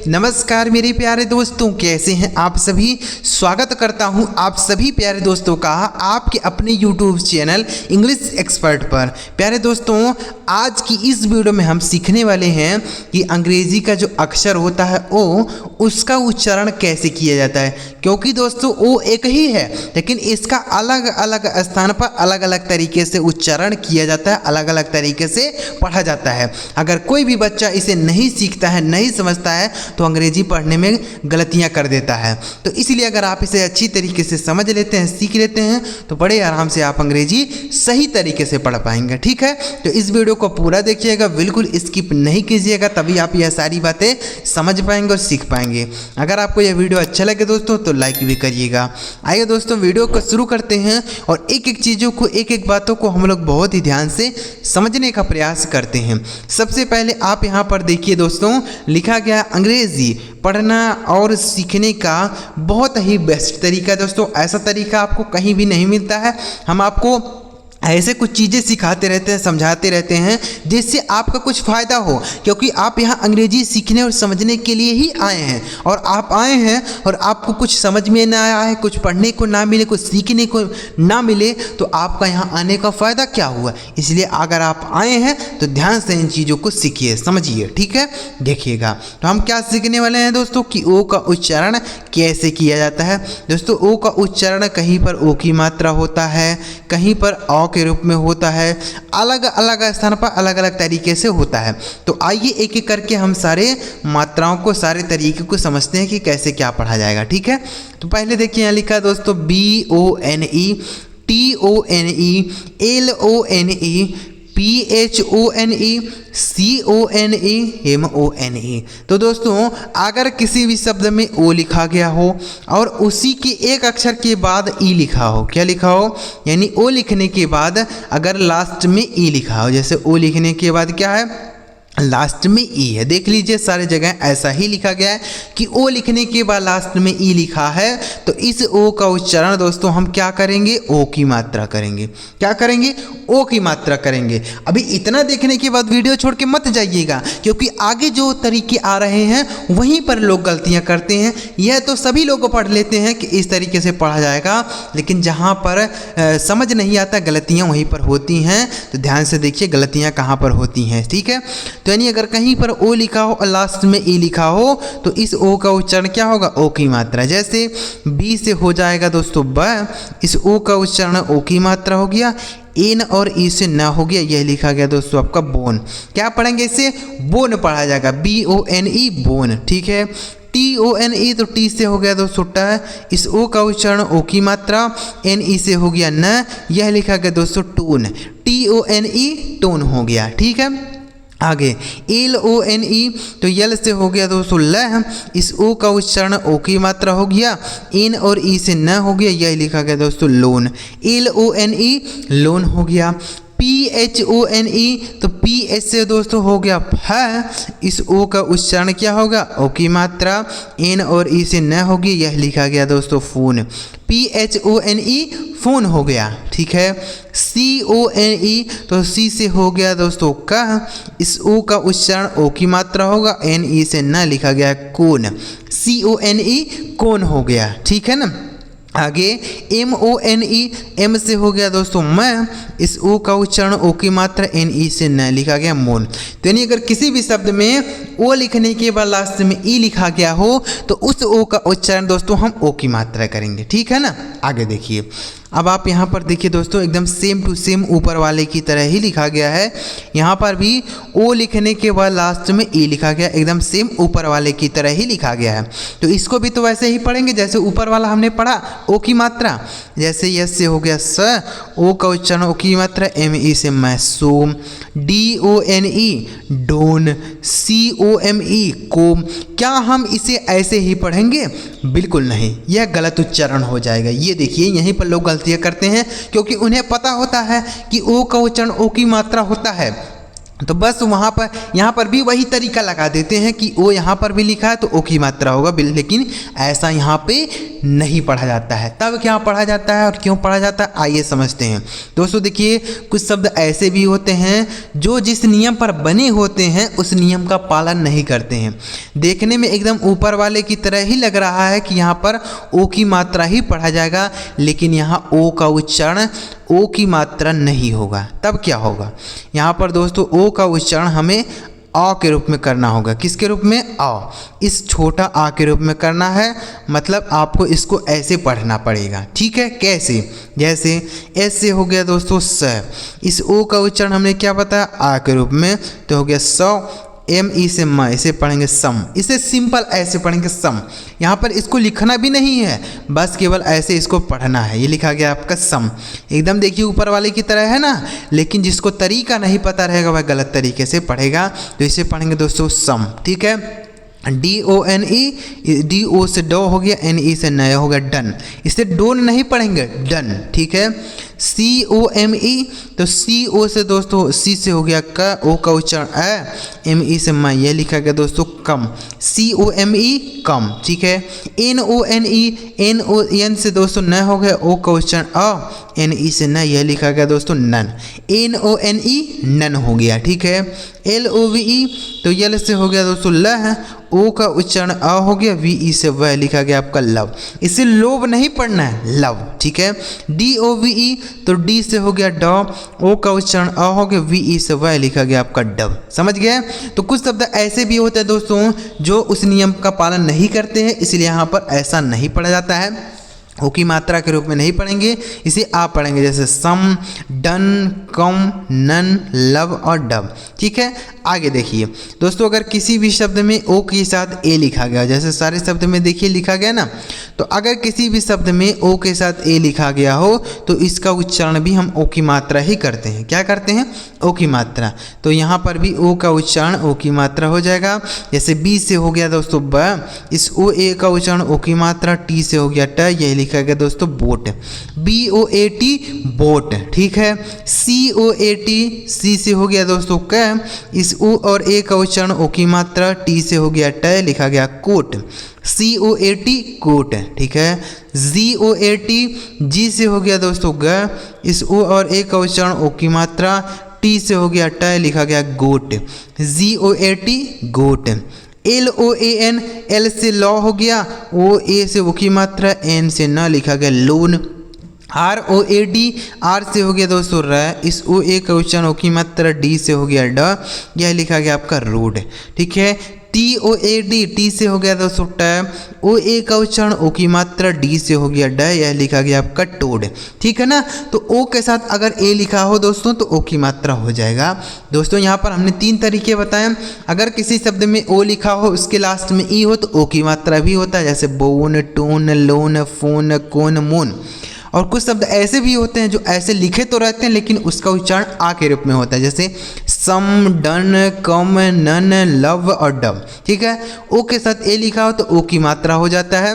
नमस्कार मेरे प्यारे दोस्तों, कैसे हैं आप सभी। स्वागत करता हूं आप सभी प्यारे दोस्तों का आपके अपने YouTube चैनल इंग्लिश एक्सपर्ट पर। प्यारे दोस्तों, आज की इस वीडियो में हम सीखने वाले हैं कि अंग्रेजी का जो अक्षर होता है ओ, उसका उच्चारण कैसे किया जाता है। क्योंकि दोस्तों ओ एक ही है, लेकिन इसका अलग अलग स्थान पर अलग अलग तरीके से उच्चारण किया जाता है, अलग अलग तरीके से पढ़ा जाता है। अगर कोई भी बच्चा इसे नहीं सीखता है, नहीं समझता है, तो अंग्रेजी पढ़ने में गलतियां कर देता है। तो इसलिए अगर आप इसे अच्छी तरीके से समझ लेते हैं, सीख लेते हैं, तो बड़े आराम से आप अंग्रेजी सही तरीके से पढ़ पाएंगे। ठीक है, तो इस वीडियो को पूरा देखिएगा, बिल्कुल स्किप नहीं कीजिएगा, तभी आप यह सारी बातें समझ पाएंगे और सीख पाएंगे। अगर आपको यह वीडियो अच्छा लगे दोस्तों तो लाइक भी करिएगा। आइए दोस्तों, वीडियो को शुरू करते हैं और एक एक चीज़ों को, एक एक बातों को हम लोग बहुत ही ध्यान से समझने का प्रयास करते हैं। सबसे पहले आप यहाँ पर देखिए दोस्तों, लिखा गया अंग्रेजी पढ़ना और सीखने का बहुत ही बेस्ट तरीका। दोस्तों ऐसा तरीका आपको कहीं भी नहीं मिलता है। हम आपको ऐसे कुछ चीज़ें सिखाते रहते हैं, समझाते रहते हैं, जिससे आपका कुछ फ़ायदा हो। क्योंकि आप यहाँ अंग्रेजी सीखने और समझने के लिए ही आए हैं, और आप आए हैं और आपको कुछ समझ में ना आया है, कुछ पढ़ने को ना मिले, कुछ सीखने को ना मिले, तो आपका यहाँ आने का फ़ायदा क्या हुआ। इसलिए अगर आप आए हैं तो ध्यान से इन चीज़ों को सीखिए, समझिए। ठीक है, देखिएगा तो हम क्या सीखने वाले हैं दोस्तों कि ओ का उच्चारण कैसे किया जाता है। दोस्तों ओ का उच्चारण कहीं पर ओ की मात्रा होता है, कहीं पर औ के रूप में होता है, अलग अलग स्थान पर अलग अलग तरीके से होता है। तो आइए एक एक करके हम सारे मात्राओं को, सारे तरीके को समझते हैं कि कैसे क्या पढ़ा जाएगा। ठीक है, तो पहले देखिए यहाँ लिखा है दोस्तों BONE, TONE, LONE, PHONE, CONE, MONE। तो दोस्तों अगर किसी भी शब्द में ओ लिखा गया हो और उसी के एक अक्षर के बाद ई लिखा हो, क्या लिखा हो, यानी ओ लिखने के बाद अगर लास्ट में ई लिखा हो, जैसे ओ लिखने के बाद क्या है, लास्ट में ई है। देख लीजिए सारे जगह ऐसा ही लिखा गया है कि ओ लिखने के बाद लास्ट में ई लिखा है। तो इस ओ का उच्चारण दोस्तों हम क्या करेंगे, ओ की मात्रा करेंगे। क्या करेंगे, ओ की मात्रा करेंगे। अभी इतना देखने के बाद वीडियो छोड़ के मत जाइएगा, क्योंकि आगे जो तरीके आ रहे हैं वहीं पर लोग गलतियां करते हैं। यह तो सभी लोग पढ़ लेते हैं कि इस तरीके से पढ़ा जाएगा, लेकिन जहाँ पर समझ नहीं आता, गलतियाँ वहीं पर होती हैं। तो ध्यान से देखिए गलतियाँ कहाँ पर होती हैं। ठीक है, तो यानी अगर कहीं पर ओ लिखा हो और लास्ट में ई लिखा हो, तो इस ओ का उच्चारण क्या होगा, ओ की मात्रा। जैसे बी से हो जाएगा दोस्तों ब, इस ओ का उच्चारण ओ की मात्रा हो गया। एन और ई से ना हो गया, यह लिखा गया दोस्तों आपका बोन। क्या पढ़ेंगे, इसे बोन पढ़ा जाएगा, BONE, बोन। ठीक है, TONE, तो टी से हो गया दोस्तों ट, इस ओ का उच्चारण ओ की मात्रा। NE से हो गया न, यह लिखा गया दोस्तों टोन, TONE, टोन हो गया। ठीक है, आगे LONE, तो यल से हो गया दोस्तों ल, इस ओ का उच्चारण ओ की मात्रा हो गया। एन और ई से न हो गया, यह लिखा गया दोस्तों लोन, LONE, लोन हो गया। PHONE, तो PH से दोस्तों हो गया फ, इस ओ का उच्चारण क्या होगा, ओ की मात्रा। एन और ई से न होगी, यह लिखा गया दोस्तों फोन, PHONE, फोन हो गया। ठीक है, CONE, तो सी से हो गया दोस्तों का, इस ओ का उच्चारण ओ की मात्रा होगा। NE से न लिखा गया कोन, CONE, कोन हो गया। ठीक है ना, आगे MONE, एम से हो गया दोस्तों मैं, इस ओ का उच्चारण ओ की मात्रा। NE से न लिखा गया मोन। तो यानी अगर किसी भी शब्द में ओ लिखने के बाद लास्ट में ई लिखा गया हो, तो उस ओ का उच्चारण दोस्तों हम ओ की मात्रा करेंगे। ठीक है ना, आगे देखिए। अब आप यहाँ पर देखिए दोस्तों, एकदम सेम टू सेम ऊपर वाले की तरह ही लिखा गया है। यहाँ पर भी ओ लिखने के बाद लास्ट में ई लिखा गया, एकदम सेम ऊपर वाले की तरह ही लिखा गया है। तो इसको भी तो वैसे ही पढ़ेंगे जैसे ऊपर वाला हमने पढ़ा, ओ की मात्रा। जैसे यस से हो गया स, ओ का उच्चारण ओ की मात्रा। ME से मैसूम, DONE, डोन, COME, कोम। क्या हम इसे ऐसे ही पढ़ेंगे, बिल्कुल नहीं, यह गलत उच्चारण हो जाएगा। ये देखिए यहीं पर लोग गलतियाँ करते हैं, क्योंकि उन्हें पता होता है कि ओ का उच्चारण ओ की मात्रा होता है, तो बस वहाँ पर यहाँ पर भी वही तरीका लगा देते हैं कि ओ यहाँ पर भी लिखा है तो ओ की मात्रा होगा, लेकिन ऐसा यहाँ पे नहीं पढ़ा जाता है। तब क्या पढ़ा जाता है और क्यों पढ़ा जाता है, आइए समझते हैं। दोस्तों देखिए, कुछ शब्द ऐसे भी होते हैं जो जिस नियम पर बने होते हैं उस नियम का पालन नहीं करते हैं। देखने में एकदम ऊपर वाले की तरह ही लग रहा है कि यहाँ पर ओ की मात्रा ही पढ़ा जाएगा, लेकिन यहाँ ओ का उच्चारण ओ की मात्रा नहीं होगा। तब क्या होगा, यहाँ पर दोस्तों ओ का उच्चारण हमें आ के रूप में करना होगा। किसके रूप में, आ, इस छोटा आ के रूप में करना है। मतलब आपको इसको ऐसे पढ़ना पड़ेगा, ठीक है। कैसे, जैसे एस से हो गया दोस्तों स, इस ओ का उच्चारण हमने क्या बताया, आ के रूप में, तो हो गया सौ। एम ई से म, इसे पढ़ेंगे सम, इसे सिंपल ऐसे पढ़ेंगे सम। यहाँ पर इसको लिखना भी नहीं है, बस केवल ऐसे इसको पढ़ना है। ये लिखा गया आपका सम, एकदम देखिए ऊपर वाले की तरह है ना, लेकिन जिसको तरीका नहीं पता रहेगा वह गलत तरीके से पढ़ेगा। तो इसे पढ़ेंगे दोस्तों सम, ठीक है। D O N E, D O से डो हो गया, एन ई से नया हो गया डन, इसे डोन नहीं पढ़ेंगे डन, ठीक है। सी ओ एम ई, तो सी ओ से दोस्तों सी से हो गया क, ओ का उच्चारण अ, एम ई से म, यह लिखा गया दोस्तों कम, सी ओ एम ई कम, ठीक है। N O N E, N O N से दोस्तों न हो गया, ओ का उच्चारण अ, एन ई से न, यह लिखा गया दोस्तों none, N O N E none हो गया, ठीक है। एल ओ वी ई, तो यल से हो गया दोस्तों ल है, ओ का उच्चारण अ हो गया, वी ई से वह लिखा गया आपका लव, इसे लोभ नहीं पढ़ना है, लव, ठीक है। डी ओ वी ई, तो डी से हो गया ड, ओ का उच्चारण अ हो गया, वी ई से वह लिखा गया आपका डव, समझ गए। तो कुछ शब्द ऐसे भी होते हैं दोस्तों जो उस नियम का पालन नहीं करते हैं, इसलिए यहाँ पर ऐसा नहीं पढ़ा जाता है। ओ की मात्रा के रूप में नहीं पढ़ेंगे, इसे आप पढ़ेंगे, जैसे सम, डन, कम, नन, लव और डब, ठीक है। आगे देखिए दोस्तों, अगर किसी भी शब्द में ओ के साथ ए लिखा गया, जैसे सारे शब्द में देखिए लिखा गया ना, तो अगर किसी भी शब्द में ओ के साथ ए लिखा गया हो तो इसका उच्चारण भी हम ओ की मात्रा ही करते हैं। क्या करते हैं, ओ की मात्रा। तो यहाँ पर भी ओ का उच्चारण ओ की मात्रा हो जाएगा। जैसे बी से हो गया दोस्तों ब, इस ओ ए का उच्चारण ओ की मात्रा, टी से हो गया ट, यही लिखा गया दोस्तों boat, B O A T boat, ठीक है। सी ओ ए टी, सी से हो गया दोस्तों क, इस ओ और ए का उच्चारण ओ की मात्रा, टी से हो गया ट, लिखा गया coat, C O A T coat, ठीक है। जी ओ ए टी, जी से हो गया दोस्तों ग, इस ओ और ए का उच्चारण ओ की मात्रा, टी से हो गया ट, लिखा गया goat, G O A T goat. L O A N, L से लॉ हो गया, ओ ए से ओ की मात्रा, एन से न, लिखा गया loan. R O A D, R से हो गया दोस्तों र, इस ओ ए का उच्चारण ओ की मात्रा, डी से हो गया ड, यह लिखा गया आपका रोड, ठीक है। T O A D, T से हो गया दोस्तों ट, ओ ए का उच्चारण ओ की मात्रा, डी से हो गया ड, यह लिखा गया आपका टोड, ठीक है ना। तो ओ के साथ अगर ए लिखा हो दोस्तों तो ओ की मात्रा हो जाएगा। दोस्तों यहाँ पर हमने 3 तरीके बताए। अगर किसी शब्द में ओ लिखा हो उसके लास्ट में ई हो तो ओ की मात्रा भी होता है, जैसे बोन, टोन, लोन, फोन, कोन, मोन। और कुछ शब्द ऐसे भी होते हैं जो ऐसे लिखे तो रहते हैं लेकिन उसका उच्चारण आ के रूप में होता है, जैसे सम, डन, कम, नन, लव और डब, ठीक है। ओ के साथ ए लिखा हो तो ओ की मात्रा हो जाता है,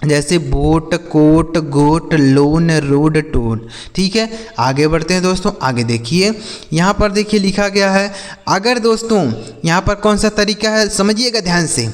जैसे बोट, कोट, गोट, लोन, रोड, टोन, ठीक है। आगे बढ़ते हैं दोस्तों, आगे देखिए यहाँ पर देखिए लिखा गया है। अगर दोस्तों यहाँ पर कौन सा तरीका है समझिएगा ध्यान से।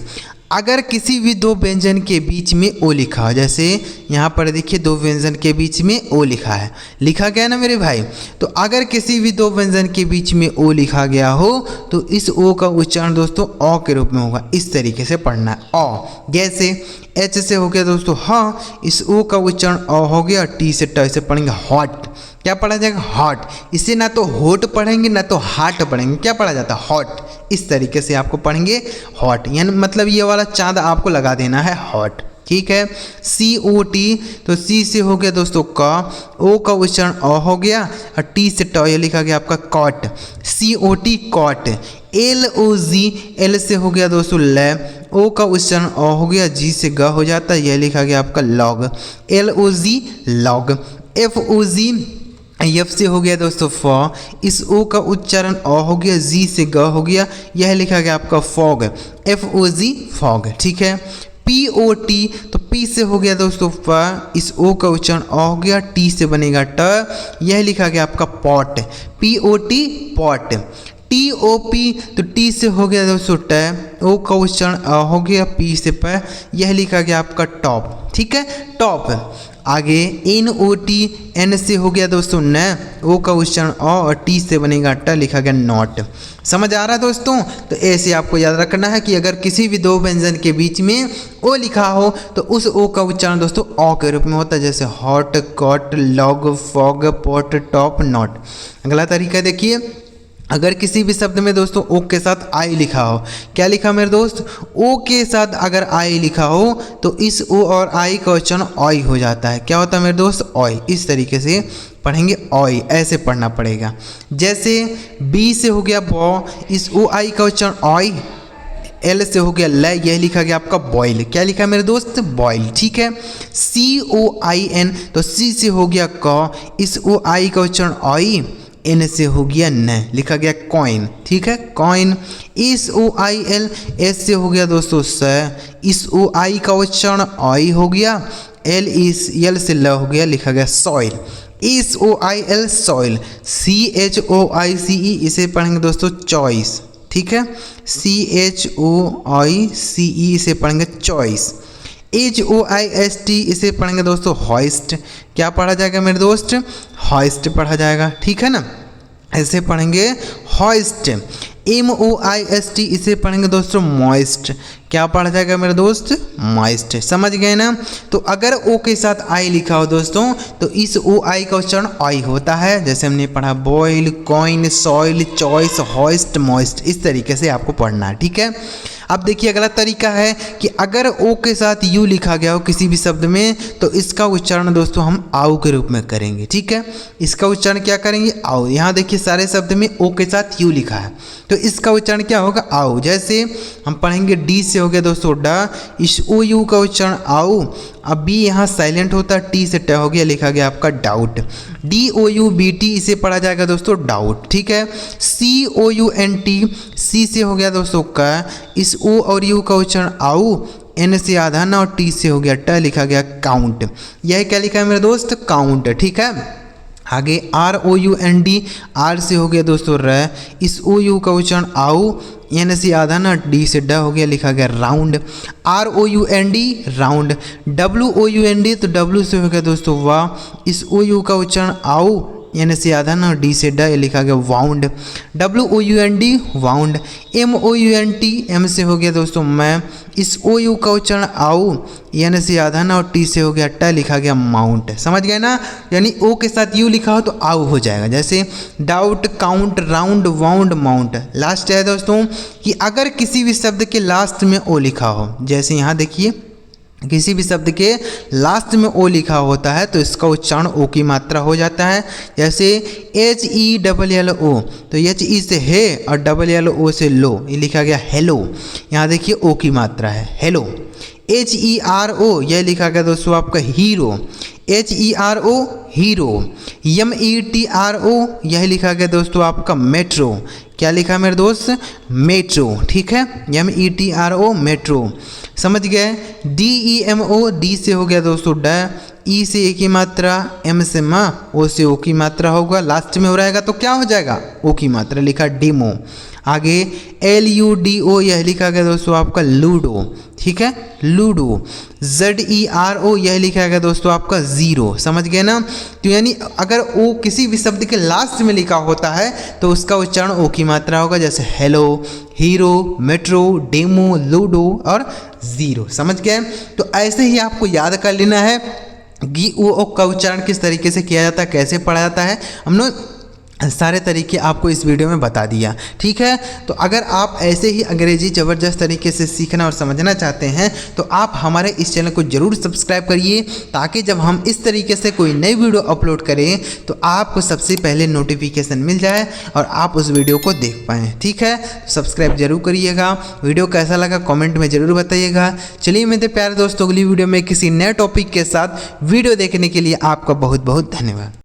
अगर किसी भी 2 व्यंजन के बीच में ओ लिखा हो, जैसे यहाँ पर देखिए 2 व्यंजन के बीच में ओ लिखा है, लिखा गया ना मेरे भाई। तो अगर किसी भी 2 व्यंजन के बीच में ओ लिखा गया हो तो इस ओ का उच्चारण दोस्तों औ के रूप में होगा। इस तरीके से पढ़ना है औ। जैसे एच से हो गया दोस्तों हाँ, इस ओ का उच्चारण औ हो गया, टी से ट से पढ़ेंगे हॉट। क्या पढ़ा जाएगा, हॉट। इसे ना तो होट पढ़ेंगे ना तो हाट पढ़ेंगे, क्या पढ़ा जाता है, हॉट। इस तरीके से आपको पढ़ेंगे हॉट, यानी मतलब ये वाला चांद आपको लगा देना है हॉट, ठीक है। सी ओ टी, तो सी से हो गया दोस्तों का, ओ का उच्चारण अ हो गया और टी से ट, ये लिखा गया आपका cot, C O T cot. L O G, L से हो गया दोस्तों ल, ओ का उच्चारण अ हो गया, जी से ग हो जाता है, यह लिखा गया आपका लॉग, एल ओ जी लॉग। एफ ओ जी, एफ से हो गया दोस्तों फ, इस ओ का उच्चारण अ हो गया, जी से ग हो गया, यह लिखा गया आपका फॉग, एफ ओ जी फॉग, ठीक है। पी ओ टी, तो पी से हो गया दोस्तों प, इस ओ का उच्चारण अ हो गया, टी से बनेगा ट, यह लिखा गया आपका pot, P O T pot. TOP, तो टी से हो गया दोस्तों ट, ओ का उच्चारण हो गया, पी से प, यह लिखा गया आपका टॉप, ठीक है, टॉप। आगे NOT, एन से हो गया दोस्तों न, ओ का उच्चारण और टी से बनेगा ट, लिखा गया नॉट। समझ आ रहा है दोस्तों? तो ऐसे आपको याद रखना है कि अगर किसी भी दो व्यंजन के बीच में ओ लिखा हो तो उस ओ का उच्चारण दोस्तों औ के रूप में होता है, जैसे hot, cot, log, fog, pot, top, not. अगला तरीका देखिए, अगर किसी भी शब्द में दोस्तों ओ के साथ आई लिखा हो, क्या लिखा मेरे दोस्त, ओ के साथ अगर आई लिखा हो तो इस ओ और आई का उच्चारण ऑय हो जाता है। क्या होता है मेरे दोस्त, ऑय। इस तरीके से पढ़ेंगे, ऑय, ऐसे पढ़ना पड़ेगा। जैसे बी से हो गया बॉ, इस ओ आई का उच्चारण ऑय, एल से हो गया ल, यह लिखा गया आपका बॉयल। क्या लिखा मेरे दोस्त, बॉयल, ठीक है। COIN, तो सी से हो गया क, इस ओ आई का उच्चारण ऑय, एन से हो गया न, लिखा गया कॉइन, ठीक है, कॉइन। SOIL, एस से हो गया दोस्तों स, इस ओ आई का उच्चारण ऑय हो गया, यल से ल हो गया, लिखा गया सॉइल। SOIL, soil. CHOICE, इसे पढ़ेंगे दोस्तों चॉइस, ठीक है, CHOICE, इसे पढ़ेंगे चॉइस। HOIST, इसे पढ़ेंगे दोस्तों हॉइस्ट। क्या पढ़ा जाएगा मेरे दोस्त, हॉइस्ट पढ़ा जाएगा, ठीक है ना, ऐसे पढ़ेंगे हॉइस्ट। MOIST, इसे पढ़ेंगे दोस्तों मॉइस्ट। क्या पढ़ा जाएगा मेरे दोस्त, मॉइस्ट। समझ गए ना? तो अगर ओ के साथ आई लिखा हो दोस्तों तो इस ओ आई का उच्चारण आई होता है, जैसे हमने पढ़ा boil, coin, soil, choice, hoist, moist. इस तरीके से आपको पढ़ना है, ठीक है। अब देखिए अगला तरीका है कि अगर ओ के साथ यू लिखा गया हो किसी भी शब्द में तो इसका उच्चारण दोस्तों हम आउ के रूप में करेंगे, ठीक है। इसका उच्चारण क्या करेंगे, आउ। यहाँ देखिए सारे शब्द में ओ के साथ यू लिखा है तो इसका उच्चारण क्या होगा, आउ। जैसे हम पढ़ेंगे डी से हो गया दोस्तों डा, इस ओ यू का उच्चारण आउ। अब बी यहाँ साइलेंट होता है, टी से ट हो गया, लिखा गया आपका डाउट। DOUBT, इसे पढ़ा जाएगा दोस्तों डाउट, ठीक है। COUNT, सी से हो गया दोस्तों का, इस ओ और यू का उच्चारण आउ, एन से आधा ना और टी से हो गया ट, लिखा गया काउंट। यह क्या लिखा है मेरे दोस्त, काउंट, ठीक है। आगे ROUND, आर से हो गया दोस्तों र, इस ओ यू का उच्चारण आउ, एन से आधा ना डी से ड हो गया, लिखा गया राउंड। ROUND, round. WOUND, तो डब्ल्यू से हो गया दोस्तों वाह, इस ओ यू का उच्चारण आउ, एन से आधा ना डी से ड, लिखा गया wound. WOUND, wound. MOUNT, M से हो गया दोस्तों मैं, इस ओ यू का उच्चारण आउ, एन से आधा ना और टी से हो गया ट, लिखा गया माउंट। समझ गए ना? यानी ओ के साथ यू लिखा हो तो आउ हो जाएगा, जैसे doubt, count, round, wound, mount. Last है दोस्तों कि अगर किसी भी शब्द के लास्ट में ओ लिखा हो, जैसे यहाँ देखिए किसी भी शब्द के लास्ट में ओ लिखा होता है तो इसका उच्चारण ओ की मात्रा हो जाता है। जैसे HELLO, तो HE से है और LLO से लो, ये लिखा गया हेलो। यहाँ देखिए ओ की मात्रा है, हेलो। HERO, यह लिखा गया दोस्तों आपका हीरो, HERO, हीरो। METRO, यह लिखा गया दोस्तों आपका मेट्रो। क्या लिखा मेरे दोस्त, मेट्रो, ठीक है, METRO, मेट्रो। समझ गए। DEMO, डी से हो गया दोस्तों ड, ई से ए की मात्रा, एम से म, ओ से ओ की मात्रा होगा, लास्ट में हो रहेगा तो क्या हो जाएगा, ओ की मात्रा, लिखा डेमो। आगे LUDO, यह लिखा गया दोस्तों आपका लूडो, ठीक है, लूडो। ZERO, यह लिखा गया दोस्तों आपका ज़ीरो। समझ गए ना? तो यानी अगर ओ किसी भी शब्द के लास्ट में लिखा होता है तो उसका उच्चारण ओ की मात्रा होगा, जैसे hello, hero, metro, demo, ludo और ज़ीरो। समझ गए? तो ऐसे ही आपको याद कर लेना है कि ओ का उच्चारण किस तरीके से किया जाता है, कैसे पढ़ा जाता है। हमने सारे तरीके आपको इस वीडियो में बता दिया, ठीक है। तो अगर आप ऐसे ही अंग्रेजी ज़बरदस्त तरीके से सीखना और समझना चाहते हैं तो आप हमारे इस चैनल को ज़रूर सब्सक्राइब करिए, ताकि जब हम इस तरीके से कोई नई वीडियो अपलोड करें तो आपको सबसे पहले नोटिफिकेशन मिल जाए और आप उस वीडियो को देख पाएँ, ठीक है। सब्सक्राइब जरूर करिएगा। वीडियो कैसा लगा कॉमेंट में ज़रूर बताइएगा। चलिए मेरे प्यारे दोस्तों, अगली वीडियो में किसी नए टॉपिक के साथ वीडियो देखने के लिए आपका बहुत बहुत धन्यवाद।